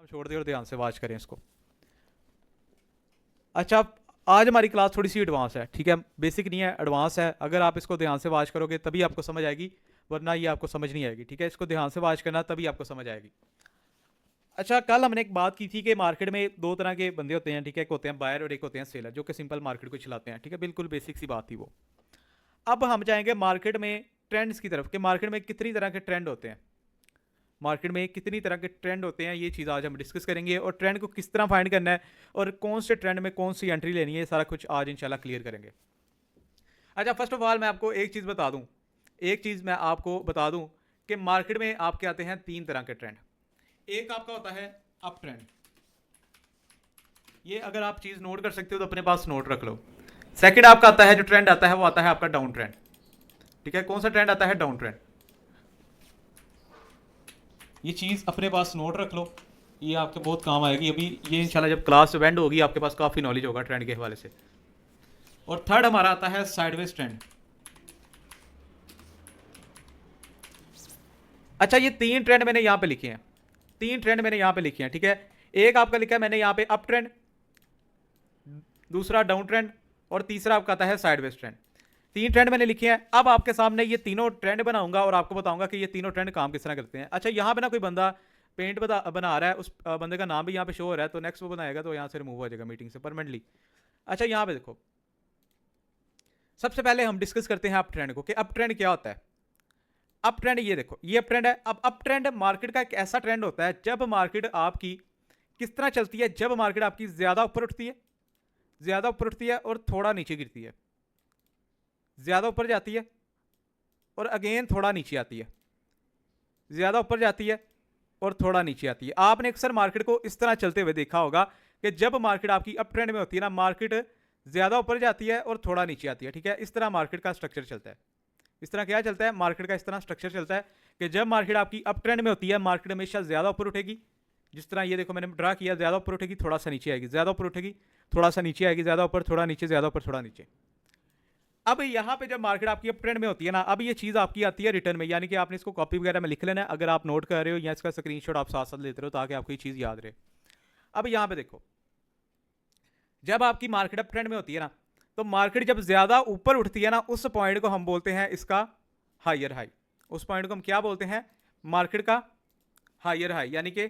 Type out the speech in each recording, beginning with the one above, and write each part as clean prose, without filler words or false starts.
छोड़ दें और ध्यान से वॉच करें इसको। अच्छा, आज हमारी क्लास थोड़ी सी एडवांस है, ठीक है, बेसिक नहीं है, एडवांस है। अगर आप इसको ध्यान से वॉच करोगे तभी आपको समझ आएगी, वरना ये आपको समझ नहीं आएगी, ठीक है। इसको ध्यान से वॉच करना तभी आपको समझ आएगी। अच्छा, कल हमने एक बात की थी कि मार्केट में दो तरह के बंदे होते हैं, ठीक है, एक होते हैं बायर और एक होते हैं सेलर, जो कि सिंपल मार्केट को चलाते हैं, ठीक है, बिल्कुल बेसिक सी बात थी वो। अब हम जाएंगे मार्केट में ट्रेंड्स की तरफ, कि मार्केट में कितनी तरह के ट्रेंड होते हैं, मार्केट में कितनी तरह के ट्रेंड होते हैं, ये चीज़ आज हम डिस्कस करेंगे। और ट्रेंड को किस तरह फाइंड करना है और कौन से ट्रेंड में कौन सी एंट्री लेनी है, ये सारा कुछ आज इंशाल्लाह क्लियर करेंगे। अच्छा, फर्स्ट ऑफ ऑल मैं आपको एक चीज़ बता दूं, एक चीज़ मैं आपको बता दूं कि मार्केट में आपके आते हैं तीन तरह के ट्रेंड। एक आपका होता है अप ट्रेंड, ये अगर आप चीज़ नोट कर सकते हो तो अपने पास नोट रख लो। सेकंड आपका आता है, जो ट्रेंड आता है वो आता है आपका डाउन ट्रेंड, ठीक है। कौन सा ट्रेंड आता है? Down trend. ये चीज़ अपने पास नोट रख लो, ये आपके बहुत काम आएगी। अभी ये इंशाल्लाह जब क्लास एंड होगी आपके पास काफ़ी नॉलेज होगा ट्रेंड के हवाले से। और थर्ड हमारा आता है साइडवेज ट्रेंड। अच्छा, ये तीन ट्रेंड मैंने यहाँ पे लिखे हैं, तीन ट्रेंड मैंने यहाँ पे लिखे हैं, ठीक है। एक आपका लिखा है मैंने यहाँ पे अप ट्रेंड, दूसरा डाउन ट्रेंड और तीसरा आपका आता है साइडवेज ट्रेंड। तीन ट्रेंड मैंने लिखे हैं। अब आपके सामने ये तीनों ट्रेंड बनाऊंगा और आपको बताऊंगा कि ये तीनों ट्रेंड काम किस तरह करते हैं। अच्छा, यहाँ पे ना कोई बंदा पेंट बना रहा है, उस बंदे का नाम भी यहाँ पे शो हो रहा है, तो नेक्स्ट वो बनाएगा तो यहाँ से रिमूव हो जाएगा मीटिंग से परमानेंटली। अच्छा, यहाँ पे देखो, सबसे पहले हम डिस्कस करते हैं अप ट्रेंड को, कि अप ट्रेंड क्या होता है। अप ट्रेंड, ये देखो, ये अप ट्रेंड है। अब अप ट्रेंड मार्केट का एक ऐसा ट्रेंड होता है जब मार्केट आपकी किस तरह चलती है, जब मार्केट आपकी ज्यादा ऊपर उठती है, ज्यादा ऊपर उठती है और थोड़ा नीचे गिरती है, ज्यादा ऊपर जाती है और अगेन थोड़ा नीचे आती है, ज्यादा ऊपर जाती है और थोड़ा नीचे आती है। आपने अक्सर मार्केट को इस तरह चलते हुए देखा होगा कि जब मार्केट आपकी अप ट्रेंड में होती है ना, मार्केट ज्यादा ऊपर जाती है और थोड़ा नीचे आती है, ठीक है। इस तरह मार्केट का स्ट्रक्चर चलता है। इस तरह क्या चलता है मार्केट का? इस तरह स्ट्रक्चर चलता है कि जब मार्केट आपकी अप ट्रेंड में होती है, मार्केट हमेशा ज्यादा ऊपर उठेगी, जिस तरह ये देखो मैंने ड्रा किया, ज्यादा ऊपर उठेगी थोड़ा सा नीचे आएगी, ज्यादा ऊपर उठेगी थोड़ा सा नीचे आएगी, ज्यादा ऊपर थोड़ा नीचे, ज्यादा ऊपर थोड़ा नीचे। अब यहाँ पे जब मार्केट आपकी अप ट्रेंड में होती है ना, अब ये चीज़ आपकी आती है रिटर्न में, यानी कि आपने इसको कॉपी वगैरह में लिख लेना है, अगर आप नोट कर रहे हो या इसका स्क्रीनशॉट आप साथ साथ लेते रहो ताकि आपको ये चीज़ याद रहे। अब यहाँ पे देखो, जब आपकी मार्केट अप ट्रेंड में होती है ना, तो मार्केट जब ज्यादा ऊपर उठती है ना, उस पॉइंट को हम बोलते हैं इसका हायर हाई। उस पॉइंट को हम क्या बोलते हैं? मार्केट का हायर हाई, यानी कि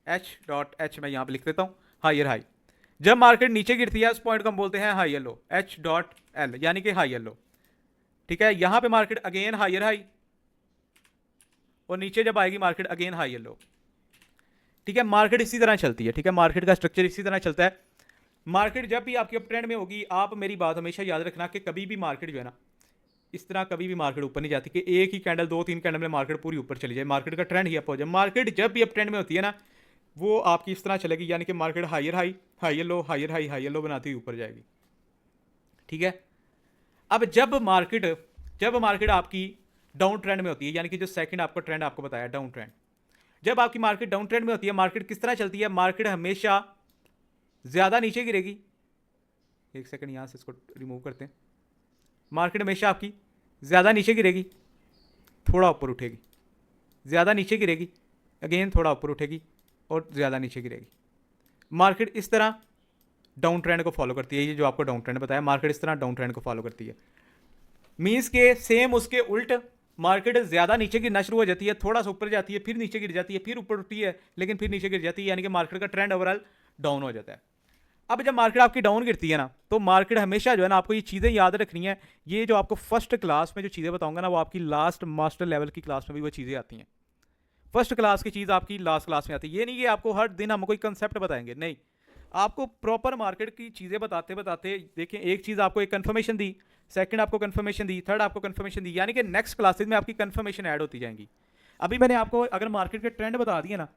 H.H मैं यहां पे लिख देता हूं, हायर हाई। जब मार्केट नीचे गिरती है उस पॉइंट को हम बोलते हैं हायर लो, H.L यानी कि हायर लो, ठीक है। यहां पे मार्केट अगेन हायर हाई और नीचे जब आएगी मार्केट अगेन हायर लो, ठीक है। मार्केट इसी तरह चलती है, ठीक है, मार्केट का स्ट्रक्चर इसी तरह चलता है। मार्केट जब भी आपकी अप ट्रेंड में होगी, आप मेरी बात हमेशा याद रखना कि कभी भी मार्केट जो है ना, इस तरह कभी भी मार्केट ऊपर नहीं जाती कि एक ही कैंडल दो तीन कैंडल में मार्केट पूरी ऊपर चली जाए, मार्केट का ट्रेंड ही अप हो जाए। मार्केट जब भी अप ट्रेंड में होती है ना, वो आपकी इस तरह चलेगी, यानी कि market higher high, higher low, higher high, higher low बनाती हुई ऊपर जाएगी, ठीक है। अब जब मार्केट आपकी डाउन ट्रेंड में होती है, यानी कि जो सेकंड आपका ट्रेंड आपको बताया डाउन ट्रेंड, जब आपकी मार्केट डाउन ट्रेंड में होती है, मार्केट किस तरह चलती है? मार्केट हमेशा ज्यादा नीचे गिरेगी। एक सेकंड यहां से इसको रिमूव करते हैं। मार्केट हमेशा आपकी ज्यादा नीचे गिरेगी, थोड़ा ऊपर उठेगी, ज्यादा नीचे गिरेगी, अगेन थोड़ा ऊपर उठेगी और ज्यादा नीचे गिरेगी। मार्केट इस तरह डाउन ट्रेंड को फॉलो करती है। ये जो आपको डाउन ट्रेंड बताया, मार्केट इस तरह डाउन ट्रेंड को फॉलो करती है। मीन्स के सेम उसके उल्ट, मार्केट ज्यादा नीचे गिरना शुरू हो जाती है, थोड़ा सा ऊपर जाती है, फिर नीचे गिर जाती है, फिर ऊपर उठती है, लेकिन फिर नीचे गिर जाती है, यानी कि मार्केट का ट्रेंड ओवरऑल डाउन हो जाता है। अब जब मार्केट आपकी डाउन गिरती है ना, तो मार्केट हमेशा जो है ना, आपको ये चीज़ें याद रखनी है। ये जो आपको फर्स्ट क्लास में जो चीज़ें बताऊंगा ना, वो आपकी लास्ट मास्टर लेवल की क्लास में भी वो चीज़ें आती हैं। फर्स्ट क्लास की चीज़ आपकी लास्ट क्लास में आती है। ये नहीं कि आपको हर दिन हम कोई कंसेप्ट बताएंगे, नहीं, आपको प्रॉपर मार्केट की चीज़ें बताते बताते देखें, एक चीज़ आपको एक कंफर्मेशन दी, सेकंड आपको कंफर्मेशन दी, थर्ड आपको कंफर्मेशन दी, यानी कि नेक्स्ट क्लासेज में आपकी कंफर्मेशन ऐड होती जाएंगी। अभी मैंने आपको अगर मार्केट के ट्रेंड बता दिए ना,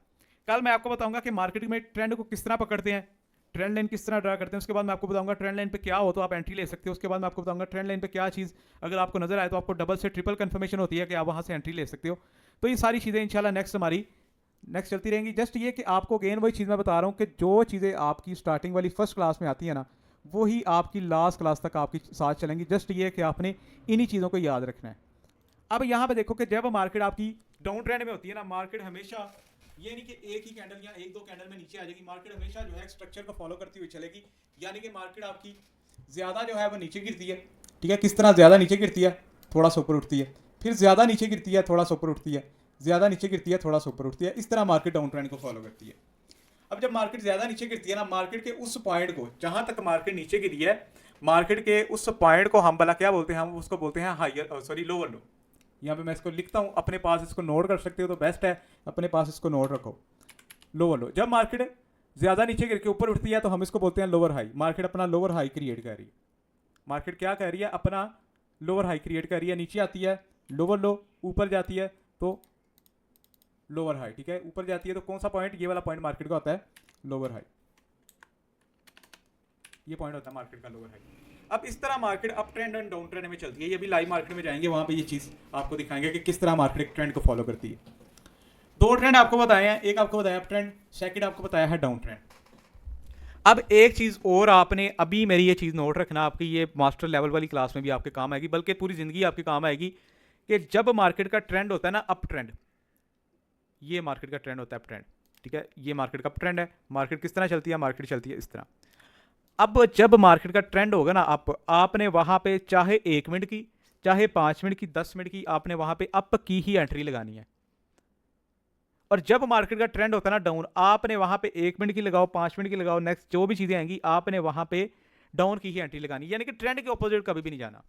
कल मैं आपको बताऊंगा कि मार्केट में ट्रेंड को किस तरह पकड़ते हैं, ट्रेंड लाइन किस तरह ड्रा करते हैं। उसके बाद मैं आपको बताऊंगा ट्रेंड लाइन पे क्या हो तो आप एंट्री ले सकते हो। उसके बाद मैं आपको बताऊंगा ट्रेंड लाइन पे क्या चीज़ अगर आपको नजर आए तो आपको डबल से ट्रिपल कंफर्मेशन होती है कि आप वहां से एंट्री ले सकते हो। तो ये सारी चीज़ें इंशाल्लाह नेक्स्ट हमारी नेक्स्ट चलती रहेंगी। जस्ट ये कि आपको अगेन वही चीज़ मैं बता रहा हूँ कि जो चीज़ें आपकी स्टार्टिंग वाली फर्स्ट क्लास में आती है ना, वो ही आपकी लास्ट क्लास तक आपकी साथ चलेंगी। जस्ट ये कि आपने इन्हीं चीज़ों को याद रखना है। अब यहाँ पे देखो कि जब मार्केट आपकी डाउन ट्रेंड में होती है ना मार्केट हमेशा, ये नहीं कि एक ही कैंडल या एक दो कैंडल में नीचे आ जाएगी, मार्केट हमेशा जो है स्ट्रक्चर को फॉलो करती हुई चलेगी। यानी कि मार्केट आपकी ज़्यादा जो है वो नीचे गिरती है, ठीक है, किस तरह ज़्यादा नीचे गिरती है, थोड़ा सा ऊपर उठती है, फिर ज़्यादा नीचे गिरती है, थोड़ा सा ऊपर उठती है, ज़्यादा नीचे गिरती है, थोड़ा सा ऊपर उठती है, इस तरह मार्केट डाउन ट्रेंड को फॉलो करती है। अब जब मार्केट ज़्यादा नीचे गिरती है ना, मार्केट के उस पॉइंट को, जहाँ तक मार्केट नीचे गिरी है, मार्केट के उस पॉइंट को हम भला क्या बोलते हैं, हम उसको बोलते हैं हायर, सॉरी लोअर लो। यहाँ पे मैं इसको लिखता हूँ, अपने पास इसको नोट कर सकते हो तो बेस्ट है, अपने पास इसको नोट रखो, लोअर लो। जब मार्केट ज़्यादा नीचे गिर के ऊपर उठती है तो हम इसको बोलते हैं लोअर हाई। मार्केट अपना लोअर हाई क्रिएट कर रही है, मार्केट क्या कर रही है, अपना लोअर हाई क्रिएट कर रही है, नीचे आती है लोअर लो, ऊपर जाती है तो लोअर हाई, ठीक है, ऊपर जाती है तो कौन सा पॉइंट, ये वाला पॉइंट मार्केट का होता है लोअर हाई, ये पॉइंट होता है मार्केट का लोअर हाई। अब इस तरह market up trend and down trend में चलती है। ये भी लाइव मार्केट में जाएंगे, वहां पे ये चीज़ आपको दिखाएंगे कि किस तरह मार्केट ट्रेंड को फॉलो करती है। दो ट्रेंड आपको बताए हैं, एक आपको बताया अप ट्रेंड, सेकंड आपको बताया है डाउन ट्रेंड। अब एक चीज़ और आपने अभी मेरी ये चीज़ नोट रखना, आपकी ये मास्टर लेवल वाली क्लास में भी आपके काम आएगी, बल्कि पूरी ज़िंदगी आपके काम आएगी, कि जब मार्केट का ट्रेंड होता है ना अप ट्रेंड, ये मार्केट का ट्रेंड होता है अप ट्रेंड, ठीक है, ये मार्केट का अप ट्रेंड है। मार्केट किस तरह चलती है, मार्केट चलती है इस तरह। अब जब मार्केट का ट्रेंड होगा ना अप, आपने वहाँ पे चाहे 1 मिनट की, चाहे 5 मिनट की, 10 मिनट की, आपने वहाँ पे अप की ही एंट्री लगानी है। और जब मार्केट का ट्रेंड होता है ना डाउन, आपने वहां पे 1 मिनट की लगाओ, 5 मिनट की लगाओ, नेक्स्ट जो भी चीजें आएंगी आपने वहां पे डाउन की ही एंट्री लगानी, यानी कि ट्रेंड के ऑपोजिट कभी भी नहीं जाना,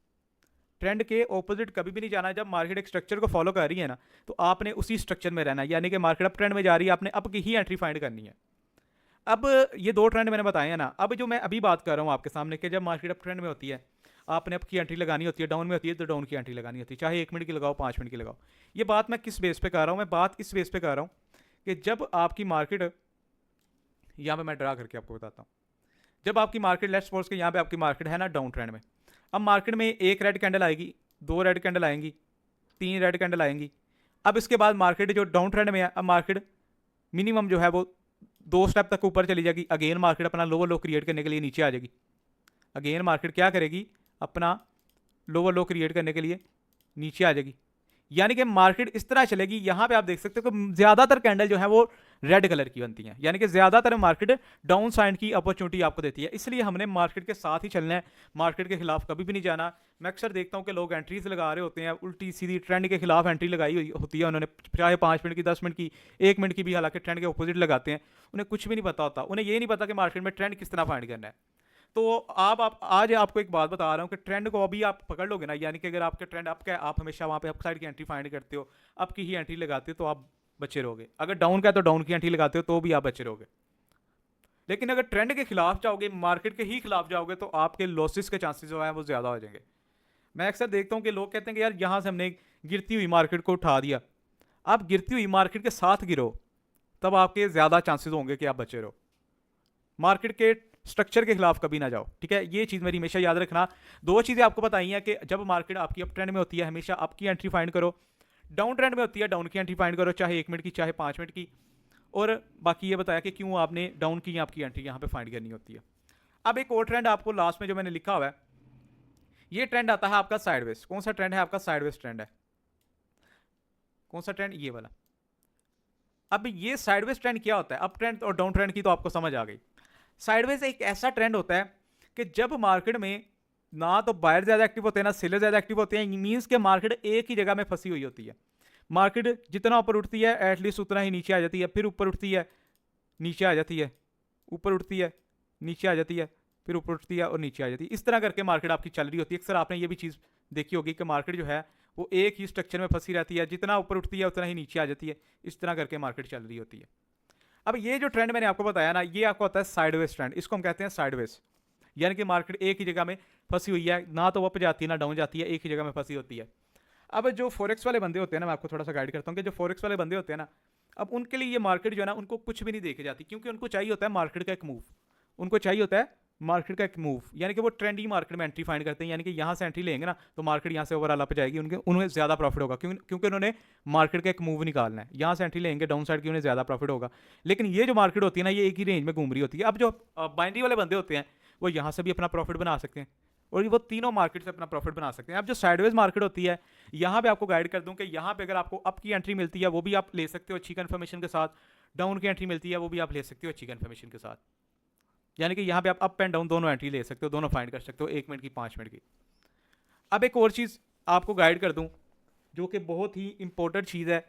ट्रेंड के ऑपोजिट कभी भी नहीं जाना। जब मार्केट एक स्ट्रक्चर को फॉलो कर रही है ना, तो आपने उसी स्ट्रक्चर में रहना है, यानी कि मार्केट अप ट्रेंड में जा रही है, आपने अप की ही एंट्री फाइंड करनी है। अब ये दो ट्रेंड मैंने बताए हैं ना, अब जो मैं अभी बात कर रहा हूँ आपके सामने कि जब मार्केट अप ट्रेंड में होती है आपने अप की एंट्री लगानी होती है, डाउन में होती है तो डाउन की एंट्री लगानी होती है, चाहे 1 मिनट की लगाओ, 5 मिनट की लगाओ। ये बात मैं किस बेस पे कर रहा हूँ, मैं बात इस बेस पे कर रहा हूँ कि जब आपकी मार्केट, यहाँ पे मैं ड्रा करके आपको बताता हूँ, जब आपकी मार्केट, लेट्स सपोज के यहाँ पे आपकी मार्केट है ना डाउन ट्रेंड में, अब मार्केट में एक रेड कैंडल आएगी, 2 रेड कैंडल आएंगी, 3 रेड कैंडल आएंगी। अब इसके बाद मार्केट जो डाउन ट्रेंड में है, अब मार्केट मिनिमम जो है वो 2 स्टेप तक ऊपर चली जाएगी, अगेन मार्केट अपना लोअर लो क्रिएट करने के लिए नीचे आ जाएगी, अगेन मार्केट क्या करेगी, अपना लोअर लो क्रिएट करने के लिए नीचे आ जाएगी। यानी कि मार्केट इस तरह चलेगी, यहां पे आप देख सकते हो कि ज्यादातर कैंडल जो है वो रेड कलर की बनती हैं, यानी कि ज्यादातर मार्केट डाउन साइड की अपॉर्चुनिटी आपको देती है। इसलिए हमने मार्केट के साथ ही चलना है, मार्केट के खिलाफ कभी भी नहीं जाना। मैं अक्सर देखता हूं कि लोग एंट्रीज लगा रहे होते हैं, उल्टी सीधी ट्रेंड के खिलाफ एंट्री लगाई हुई होती है उन्होंने, चाहे 5 मिनट की, 10 मिनट की, 1 मिनट की भी, हालांकि ट्रेंड के ऑपोजिट लगाते हैं। उन्हें कुछ भी नहीं पता होता, उन्हें ये नहीं पता कि मार्केट में ट्रेंड किस तरह फाइंड करना है। तो आप आज आपको एक बात बता रहा हूँ कि ट्रेंड को अभी आप पकड़ लोगे ना, यानी कि अगर आपके ट्रेंड अप का है, आप हमेशा वहाँ पे अप साइड की एंट्री फाइंड करते हो, अप की ही एंट्री लगाते हो तो आप बचे रहोगे। अगर डाउन का है तो डाउन की एंट्री लगाते हो तो भी आप बचे रहोगे। लेकिन अगर ट्रेंड के खिलाफ जाओगे, मार्केट के ही खिलाफ जाओगे, तो आपके लॉसेस के चांसेस जो है वो ज़्यादा हो जाएंगे। मैं अक्सर देखता हूँ कि लोग कहते हैं कि यार यहाँ से हमने गिरती हुई मार्केट को उठा दिया। आप गिरती हुई मार्केट के साथ गिरो, तब आपके ज़्यादा चांसेस होंगे कि आप बचे रहो। मार्केट के स्ट्रक्चर के खिलाफ कभी ना जाओ, ठीक है, ये चीज़ मेरी हमेशा याद रखना। 2 चीज़ें आपको बताई हैं कि जब मार्केट आपकी अप ट्रेंड में होती है हमेशा अप की एंट्री फाइंड करो, डाउन ट्रेंड में होती है डाउन की एंट्री फाइंड करो, चाहे 1 मिनट की, चाहे 5 मिनट की। और बाकी ये बताया कि क्यों आपने डाउन की आपकी एंट्री यहाँ पे फाइंड करनी होती है। अब एक और ट्रेंड आपको लास्ट में जो मैंने लिखा हुआ है, ये ट्रेंड आता है आपका साइडवेज। कौन सा ट्रेंड है आपका? साइडवेज ट्रेंड है। कौन सा ट्रेंड? ये वाला। अब ये साइडवेज ट्रेंड क्या होता है? अप ट्रेंड और डाउन ट्रेंड की तो आपको समझ आ गई। साइडवेज एक ऐसा ट्रेंड होता है कि जब मार्केट में ना तो बायर ज़्यादा एक्टिव होते हैं ना सेलर ज़्यादा एक्टिव होते हैं, मीन्स के मार्केट एक ही जगह में फंसी हुई होती है। मार्केट जितना ऊपर उठती है एटलीस्ट उतना ही नीचे आ जाती है, फिर ऊपर उठती है नीचे आ जाती है, ऊपर उठती है नीचे आ जाती है, फिर ऊपर उठती है और नीचे आ जाती है। इस तरह करके मार्केट आपकी चल रही होती है। अक्सर आपने ये भी चीज़ देखी होगी कि मार्केट जो है वो एक ही स्ट्रक्चर में फंसी रहती है, जितना ऊपर उठती है उतना ही नीचे आ जाती है। इस तरह करके मार्केट चल रही होती है। अब ये जो ट्रेंड मैंने आपको बताया ना, ये आपको होता है साइडवेज ट्रेंड। इसको हम कहते हैं साइडवेज, यानी कि मार्केट एक ही जगह में फंसी हुई है, ना तो अप जाती है ना डाउन जाती है, एक ही जगह में फंसी होती है। अब जो फॉरेक्स वाले बंदे होते हैं ना, मैं आपको थोड़ा सा गाइड करता हूँ कि जो फॉरेक्स वाले बंदे होते हैं ना, अब उनके लिए ये मार्केट जो है ना, उनको कुछ भी नहीं देखी जाती, क्योंकि उनको चाहिए होता है मार्केट का एक मूव। उनको चाहिए होता है मार्केट का एक मूव, यानी कि वो ट्रेंडी मार्केट में एंट्री फाइंड करते हैं, यानी कि यहाँ से एंट्री लेंगे ना तो मार्केट यहाँ से ओवरऑल अप जाएगी, उन्हें ज़्यादा प्रॉफिट होगा, क्योंकि उन्होंने मार्केट का एक मूव निकालना है। यहाँ से एंट्री लेंगे डाउन साइड की, उन्हें ज़्यादा प्रॉफिट होगा। लेकिन ये जो मार्केट होती है ना, ये एक ही रेंज में घूम रही होती है। अब जो बाइनरी वाले बंदे होते हैं वो यहाँ से भी अपना प्रॉफिट बना सकते हैं, और वो तीनों मार्केट से अपना प्रॉफिट बना सकते हैं। अब जो साइडवेज मार्केट होती है, यहाँ पे आपको गाइड कर दूं कि यहाँ पे अगर आपको अप की एंट्री मिलती है वो भी आप ले सकते हो अच्छी कन्फर्मेशन के साथ, डाउन की एंट्री मिलती है वो भी आप ले सकते हो अच्छी कन्फर्मेशन के साथ। यानी कि यहाँ पे आप अप एंड डाउन दोनों एंट्री ले सकते हो, दोनों फाइंड कर सकते हो, 1 मिनट की 5 मिनट की। अब एक और चीज़ आपको गाइड कर दूं जो कि बहुत ही इंपॉर्टेंट चीज़ है,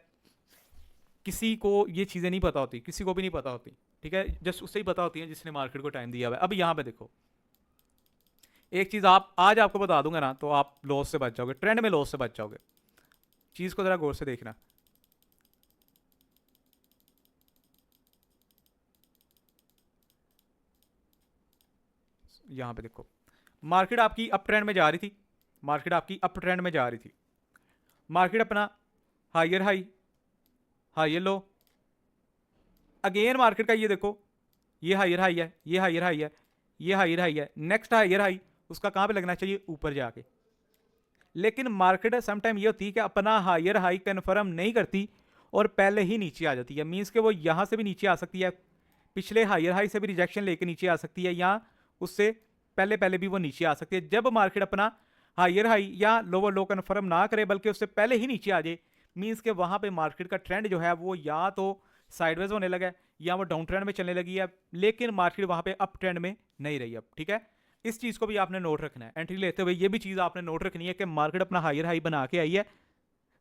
किसी को ये चीज़ें नहीं पता होती, किसी को भी नहीं पता होती, ठीक है, जस्ट उससे ही पता होती है जिसने मार्केट को टाइम दिया हुआ है। अब यहाँ पे देखो, एक चीज़ आप आज आपको बता दूंगा ना, तो आप लॉस से बच जाओगे, ट्रेंड में लॉस से बच जाओगे। चीज़ को ज़रा गौर से देखना। यहाँ पे देखो, मार्केट आपकी अप ट्रेंड में जा रही थी, मार्केट आपकी अप ट्रेंड में जा रही थी, मार्केट अपना higher high, higher low, again market का ये देखो, ये हायर हाई है, ये हायर हाई है, ये हायर हाई है, नेक्स्ट हायर हाई उसका कहाँ पे लगना चाहिए, ऊपर जाके। लेकिन मार्केट समटाइम ये होती है कि अपना हायर हाई कन्फर्म नहीं करती और पहले ही नीचे आ जाती है। मींस कि वो यहाँ से भी नीचे आ सकती है, पिछले हायर हाई से भी रिजेक्शन लेके नीचे आ सकती है, या उससे पहले पहले भी वो नीचे आ सकती है। जब मार्केट अपना हायर हाई या लोअर लो कन्फर्म ना करे बल्कि उससे पहले ही नीचे आ जाए, मींस के वहाँ पे मार्केट का ट्रेंड जो है वो या तो साइडवेज होने लगा है या वो डाउन ट्रेंड में चलने लगी है, लेकिन मार्केट वहाँ पे अप ट्रेंड में नहीं रही अब, ठीक है। इस चीज़ को भी आपने नोट रखना है एंट्री लेते हुए, ये भी चीज़ आपने नोट रखनी है कि मार्केट अपना हायर हाई बना के आई है,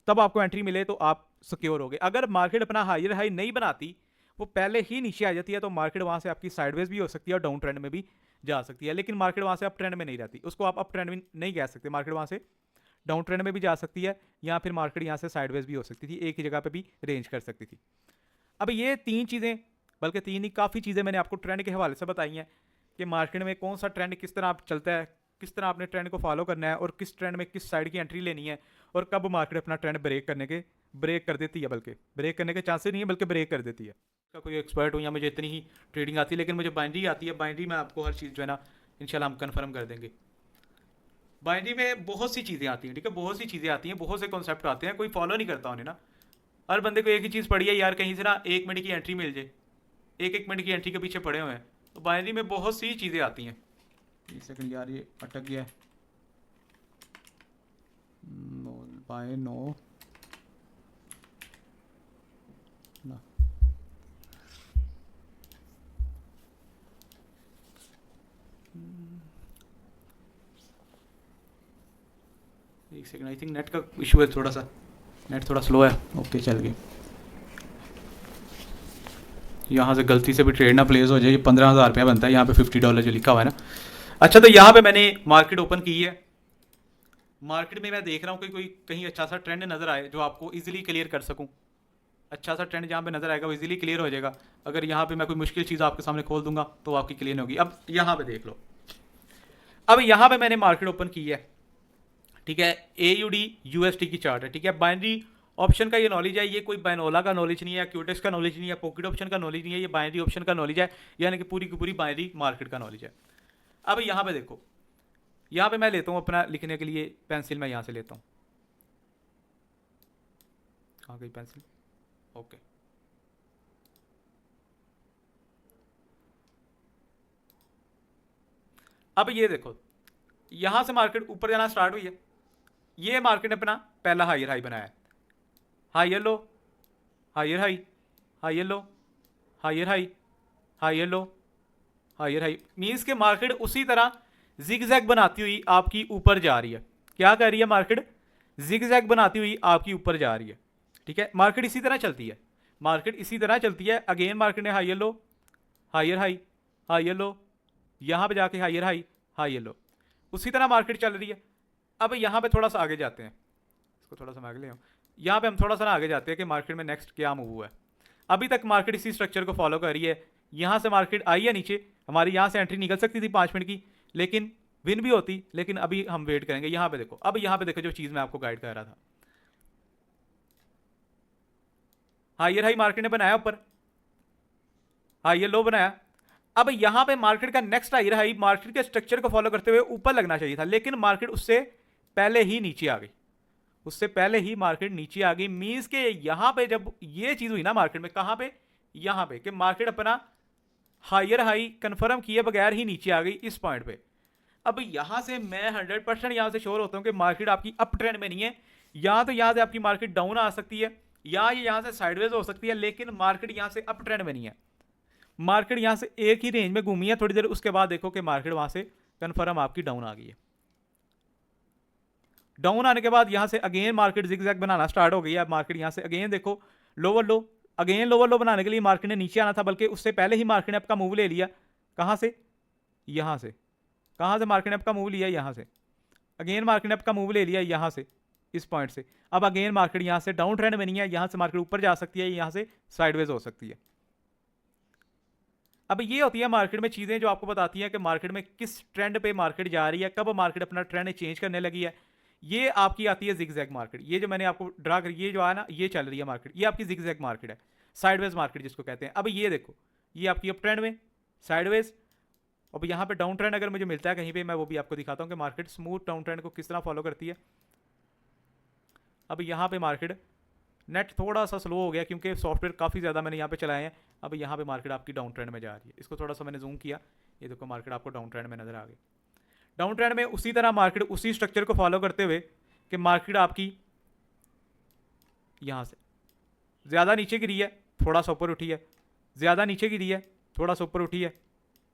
तब आपको एंट्री मिले तो आप सिक्योर हो गए। अगर मार्केट अपना हायर हाई नहीं बनाती, वो पहले ही नीचे आ जाती है, तो मार्केट वहाँ से आपकी साइडवेज भी हो सकती है और डाउन ट्रेंड में भी जा सकती है। लेकिन मार्केट वहाँ से अप ट्रेंड में नहीं रहती, उसको आप अप ट्रेंड में नहीं कह सकते, मार्केट वहाँ से डाउन ट्रेंड में भी जा सकती है, या फिर मार्केट यहाँ से साइडवेज भी हो सकती थी, एक ही जगह पे भी रेंज कर सकती थी। अब ये 3 चीज़ें, बल्कि 3 ही, काफ़ी चीज़ें मैंने आपको ट्रेंड के हवाले से बताई हैं कि मार्केट में कौन सा ट्रेंड किस तरह चलता है, किस तरह आपने ट्रेंड को फॉलो करना है और किस ट्रेंड में किस साइड की एंट्री लेनी है, और कब मार्केट अपना ट्रेंड ब्रेक कर देती है, बल्कि ब्रेक करने के चांसेस नहीं है बल्कि ब्रेक कर देती है। का कोई एक्सपर्ट हूँ या मुझे इतनी ही ट्रेडिंग आती है, लेकिन मुझे बाइनरी आती है। बाइनरी में आपको हर चीज़ जो है ना इंशाल्लाह हम कन्फर्म कर देंगे। बाइनरी में बहुत सी चीज़ें आती हैं, ठीक है, बहुत सी चीज़ें आती हैं, बहुत से कॉन्सेप्ट आते हैं, कोई फॉलो नहीं करता उन्हें ना। हर बंदे को एक ही चीज़ पड़ी है यार, कहीं से ना 1 मिनट की एंट्री मिल जाए, एक मिनट की एंट्री के पीछे पड़े हुए हैं। तो बाइनरी में बहुत सी चीज़ें आती हैं। एक सेकंड यार, ये अटक गया है। नो बाय नो ना, एक सेकंड, आई थिंक नेट का इशू है थोड़ा सा, नेट थोड़ा स्लो है। ओके चल गई। यहाँ से गलती से भी ट्रेड ना प्लेस हो जाए, ये 15,000 रुपया बनता है, यहाँ पे $50 जो लिखा हुआ है ना। अच्छा, तो यहाँ पे मैंने मार्केट ओपन की है, मार्केट में मैं देख रहा हूँ कि कोई कहीं अच्छा सा ट्रेंड नज़र आए जो आपको इजीली क्लियर कर सकूँ। अच्छा सा ट्रेंड जहाँ पे नज़र आएगा वो इजीली क्लियर हो जाएगा। अगर यहाँ पे मैं कोई मुश्किल चीज़ आपके सामने खोल दूंगा तो आपकी क्लियर होगी। अब यहाँ पे देख लो, अब यहाँ पे मैंने मार्केट ओपन की है, ठीक है, AUD USD की चार्ट है, ठीक है। बाइनरी ऑप्शन का ये नॉलेज है, ये कोई बाइनोला का नॉलेज नहीं है, क्यूटेक्स का नॉलेज नहीं है, पॉकेट ऑप्शन का नॉलेज नहीं है, ये बाइनरी ऑप्शन का नॉलेज है, यानी कि पूरी की पूरी बाइनरी मार्केट का नॉलेज है। अब यहाँ पे देखो, यहाँ पे मैं लेता हूँ अपना लिखने के लिए पेंसिल, मैं यहाँ से लेता हूँ, कहाँ गई पेंसिल, ओके। अब ये देखो, यहाँ से मार्केट ऊपर जाना स्टार्ट हुई है, ये मार्केट ने अपना पहला हायर हाई बनाया है, higher low, higher high, higher low, higher high, higher low, higher high, means के मार्केट उसी तरह जिगजैग बनाती हुई आपकी ऊपर जा रही है। क्या कर रही है मार्केट, जिगजैग बनाती हुई आपकी ऊपर जा रही है, ठीक है। मार्केट इसी तरह चलती है, मार्केट इसी तरह चलती है। अगेन मार्केट ने higher low, higher high, higher low, यहाँ पे जाके हायर हाई, हायर लो, उसी तरह मार्केट चल रही है। अब यहाँ पे थोड़ा सा आगे जाते हैं, इसको थोड़ा सा मैं आगे ले आऊँ, यहाँ पे हम थोड़ा सा ना आगे जाते हैं कि मार्केट में नेक्स्ट क्या मूव हुआ है। अभी तक मार्केट इसी स्ट्रक्चर को फॉलो कर रही है, यहाँ से मार्केट आई है नीचे, हमारी यहाँ से एंट्री निकल सकती थी 5 मिनट की, लेकिन विन भी होती, लेकिन अभी हम वेट करेंगे। यहाँ पे देखो, अब यहाँ पे देखो जो चीज़ मैं आपको गाइड कर रहा था, हायर हाई मार्केट ने बनाया ऊपर, हायर लो बनाया। अब यहाँ पे मार्केट का नेक्स्ट हायर हाई मार्केट के स्ट्रक्चर को फॉलो करते हुए ऊपर लगना चाहिए था, लेकिन मार्केट उससे पहले ही नीचे आ गई, उससे पहले ही मार्केट नीचे आ गई। मींस के यहाँ पे जब ये चीज़ हुई ना मार्केट में, कहाँ पे, यहाँ पे, कि मार्केट अपना हायर हाई कंफर्म किए बगैर ही नीचे आ गई इस पॉइंट पे। अब यहाँ से मैं 100% यहाँ से श्योर होता हूँ कि मार्केट आपकी अप ट्रेंड में नहीं है, या तो यहाँ से आपकी मार्केट डाउन आ सकती है, या ये यहाँ से साइडवेज हो सकती है, लेकिन मार्केट यहाँ से अप ट्रेंड में नहीं है। मार्केट यहाँ से एक ही रेंज में घूमी है थोड़ी देर, उसके बाद देखो कि मार्केट वहाँ से कन्फर्म आपकी डाउन आ गई है। डाउन आने के बाद यहाँ से अगेन मार्केट जिगजैग बनाना स्टार्ट हो गई है। अब मार्केट यहाँ से अगेन देखो लोअर लो, अगेन लोअर लो बनाने के लिए मार्केट ने नीचे आना था, बल्कि उससे पहले ही मार्केट ने आपका मूव ले लिया। कहाँ से? यहाँ से। कहाँ से मार्केट ने आपका मूव लिया? यहाँ से। अगेन मार्केट ने आपका मूव ले लिया यहाँ से, इस पॉइंट से। अब अगेन मार्केट यहाँ से डाउन ट्रेंड में नहीं है, यहाँ से मार्केट ऊपर जा सकती है, यहाँ से साइडवेज हो सकती है। अब ये होती है मार्केट में चीज़ें जो आपको बताती हैं कि मार्केट में किस ट्रेंड पे मार्केट जा रही है, कब मार्केट अपना ट्रेंड चेंज करने लगी है। ये आपकी आती है जिगजैग मार्केट। ये जो मैंने आपको ड्रा करी, ये जो है ना, ये चल रही है मार्केट, ये आपकी जिगजैग मार्केट है, साइडवेज मार्केट जिसको कहते हैं। अब ये देखो, ये आपकी अप ट्रेंड में साइडवेज। अब यहाँ पे डाउन ट्रेंड अगर मुझे मिलता है कहीं पे, मैं वो भी आपको दिखाता हूँ कि मार्केट स्मूथ डाउन ट्रेंड को किस तरह फॉलो करती है। अब यहाँ पे मार्केट, नेट थोड़ा सा स्लो हो गया क्योंकि सॉफ्टवेयर काफ़ी ज़्यादा मैंने यहाँ पे चलाए हैं। अब यहाँ पे मार्केट आपकी डाउन ट्रेंड में जा रही है। इसको थोड़ा सा मैंने जूम किया, ये देखो मार्केट आपको डाउन ट्रेंड में नजर आ गई। डाउन ट्रेंड में उसी तरह मार्केट उसी स्ट्रक्चर को फॉलो करते हुए कि मार्केट आपकी यहाँ से ज़्यादा नीचे गिरी है, थोड़ा सा ऊपर उठी है, ज़्यादा नीचे गिरी है, थोड़ा सा ऊपर उठी है,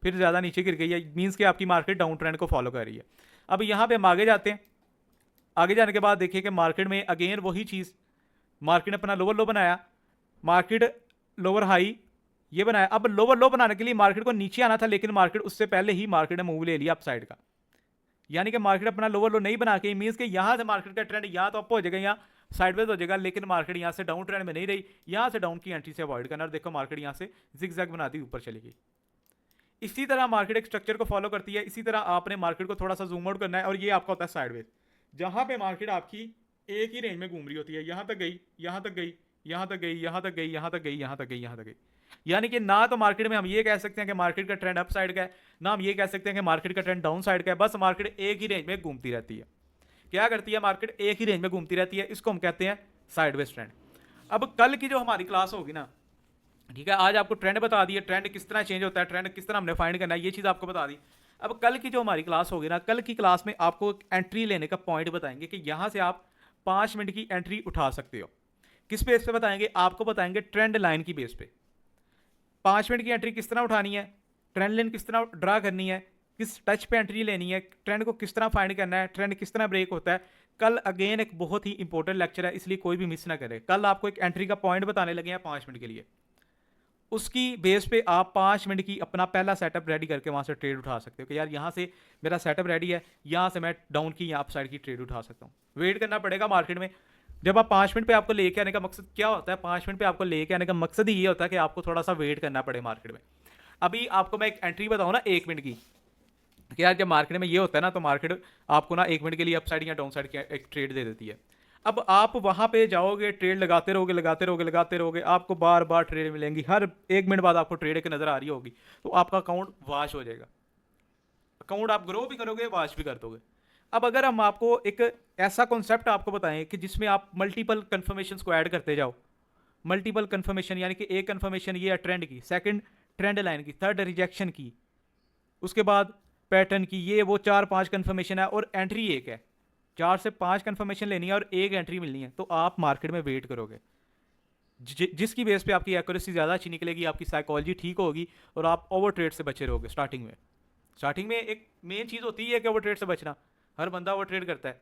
फिर ज़्यादा नीचे गिर गई है। मीन्स कि आपकी मार्केट डाउन ट्रेंड को फॉलो कर रही है। अब यहाँ पे हम आगे जाते हैं। आगे जाने के बाद देखिए कि मार्केट में अगेन वही चीज़, मार्केट ने अपना लोअर लो बनाया, मार्केट लोअर हाई ये बनाया। अब लोअर लो बनाने के लिए मार्केट को नीचे आना था, लेकिन मार्केट उससे पहले ही मार्केट ने मूव ले लिया अप साइड का। यानी कि मार्केट अपना लोअर लो नहीं बना के, मीन्स कि यहाँ से मार्केट का ट्रेंड या तो अप हो जाएगा या साइडवेज हो जाएगा, लेकिन मार्केट यहाँ से डाउन ट्रेंड में नहीं रही। यहाँ से डाउन की एंट्री से अवॉइड करना, और देखो मार्केट यहाँ से जिगजैग बनाती ऊपर चली गई। इसी तरह मार्केट एक स्ट्रक्चर को फॉलो करती है। इसी तरह आपने मार्केट को थोड़ा सा जूम आउट करना है, और ये आपका होता है साइडवेज, जहाँ पे मार्केट आपकी एक ही रेंज में घूम रही होती है। यहाँ तक गई, यहाँ तक गई, यहाँ तक गई, यहाँ तक गई, यहाँ तक गई, यहाँ तक गई, यहाँ तक गई। यानी कि ना तो मार्केट में हम ये कह सकते हैं कि मार्केट का ट्रेंड अप साइड का है, ना हम ये कह सकते हैं कि मार्केट का ट्रेंड डाउन साइड का है। बस मार्केट एक ही रेंज में घूमती रहती है। क्या करती है मार्केट? एक ही रेंज में घूमती रहती है। इसको हम कहते हैं साइडवेज ट्रेंड। अब कल की जो हमारी क्लास होगी ना, ठीक है, आज आपको ट्रेंड बता दिया, ट्रेंड किस तरह चेंज होता है, ट्रेंड किस तरह हमने फाइंड करना है, ये चीज़ आपको बता दी। अब कल की जो हमारी क्लास होगी ना, कल की क्लास में आपको एक एंट्री लेने का पॉइंट बताएंगे कि यहाँ से आप 5 मिनट की एंट्री उठा सकते हो। किस बेस पे बताएंगे? आपको बताएंगे ट्रेंड लाइन की बेस पे। 5 मिनट की एंट्री किस तरह उठानी है, ट्रेंड लाइन किस तरह ड्रा करनी है, किस टच पे एंट्री लेनी है, ट्रेंड को किस तरह फाइंड करना है, ट्रेंड किस तरह ब्रेक होता है। कल अगेन एक बहुत ही इंपॉर्टेंट लेक्चर है, इसलिए कोई भी मिस ना करे। कल आपको एक एंट्री का पॉइंट बताने लगे हैं 5 मिनट के लिए। उसकी बेस पे आप 5 मिनट की अपना पहला सेटअप रेडी करके वहाँ से ट्रेड उठा सकते हो कि यार यहाँ से मेरा सेटअप रेडी है, यहाँ से मैं डाउन की या अप साइड की ट्रेड उठा सकता हूँ। वेट करना पड़ेगा मार्केट में। जब आप 5 मिनट पे आपको लेके आने का मकसद क्या होता है? 5 मिनट पे आपको लेके आने का मकसद ही ये होता है कि आपको थोड़ा सा वेट करना पड़े मार्केट में। अभी आपको मैं एक एंट्री बताऊँ ना 1 मिनट की, कि यार जब मार्केट में ये होता है ना, तो मार्केट आपको ना 1 मिनट के लिए अप साइड या डाउन साइड की एक ट्रेड दे देती है। अब आप वहाँ पे जाओगे, ट्रेड लगाते रहोगे, लगाते रहोगे, लगाते रहोगे, आपको बार बार ट्रेड मिलेंगी, हर 1 मिनट बाद आपको ट्रेड एक नज़र आ रही होगी, तो आपका अकाउंट वॉश हो जाएगा। अकाउंट आप ग्रो भी करोगे, वॉश भी कर दोगे। अब अगर हम आपको एक ऐसा कॉन्सेप्ट आपको बताएं कि जिसमें आप मल्टीपल कन्फर्मेशन को ऐड करते जाओ, मल्टीपल कन्फर्मेशन यानी कि एक कन्फर्मेशन ये है ट्रेंड की, सेकंड ट्रेंड लाइन की, थर्ड रिजेक्शन की, उसके बाद पैटर्न की, ये वो 4-5 कन्फर्मेशन है और एंट्री एक है। 4 से 5 कन्फर्मेशन लेनी है और एक एंट्री मिलनी है, तो आप मार्केट में वेट करोगे, जिसकी बेस पे आपकी एक्यूरेसी ज़्यादा अच्छी निकलेगी, आपकी साइकोलॉजी ठीक होगी और आप ओवर ट्रेड से बचे रहोगे। स्टार्टिंग में एक मेन चीज़ होती है कि ओवर ट्रेड से बचना, हर बंदा ओवर ट्रेड करता है।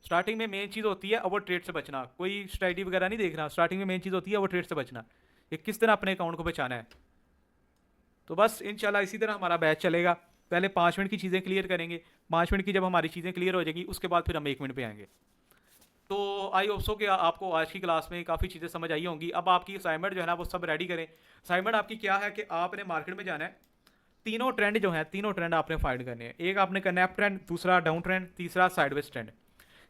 स्टार्टिंग में मेन चीज़ होती है ओवर ट्रेड से बचना, कोई स्ट्रैटेजी वगैरह नहीं देख रहा, स्टार्टिंग में मेन चीज़ होती है ओवर ट्रेड से बचना, ये किस तरह अपने अकाउंट को बचाना है। तो बस इंशाल्लाह इसी तरह हमारा बैच चलेगा। पहले 5 मिनट की चीज़ें क्लियर करेंगे, 5 मिनट की जब हमारी चीज़ें क्लियर हो जाएगी उसके बाद फिर हम 1 मिनट पे आएंगे। तो आई होप सो कि आपको आज की क्लास में काफ़ी चीज़ें समझ आई होंगी। अब आपकी असाइनमेंट जो है ना वो सब रेडी करें। असाइनमेंट आपकी क्या है कि आपने मार्केट में जाना है, तीनों ट्रेंड जो हैं, तीनों ट्रेंड आपने फाइंड करने हैं। एक आपने करना है अप ट्रेंड, दूसरा डाउन ट्रेंड, तीसरा साइडवेज ट्रेंड।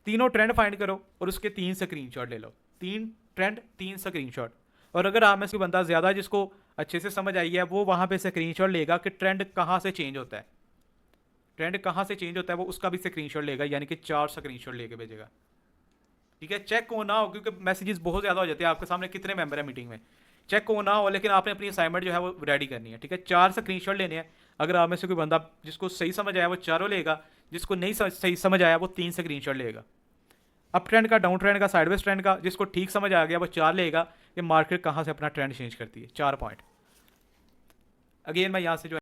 तीनों ट्रेंड फाइंड करो और उसके 3 स्क्रीनशॉट ले लो। 3 ट्रेंड 3 स्क्रीनशॉट। और अगर आप में से बंदा ज़्यादा जिसको अच्छे से समझ आई है, वो वहाँ पे स्क्रीनशॉट लेगा कि ट्रेंड कहाँ से चेंज होता है, ट्रेंड कहाँ से चेंज होता है, वो उसका भी स्क्रीनशॉट लेगा, यानी कि 4 स्क्रीनशॉट लेके भेजेगा। ठीक है, चेक हो ना हो, क्योंकि मैसेजेस बहुत ज़्यादा हो जाते हैं। आपके सामने कितने मेंबर है मीटिंग में, चेक हो ना हो, लेकिन आपने अपनी असाइनमेंट जो है वो रेडी करनी है। ठीक है, 4 स्क्रीनशॉट लेने हैं अगर आप में से कोई बंदा जिसको सही समझ आया वो चारों लेगा, जिसको नहीं सही समझ आया वो 3 स्क्रीनशॉट लेगा। अप ट्रेंड का, डाउन ट्रेंड का, साइडवेज ट्रेंड का, जिसको ठीक समझ आ गया वो 4 लेगा कि मार्केट कहाँ से अपना ट्रेंड चेंज करती है, 4 पॉइंट। अगेन मैं यहाँ से जो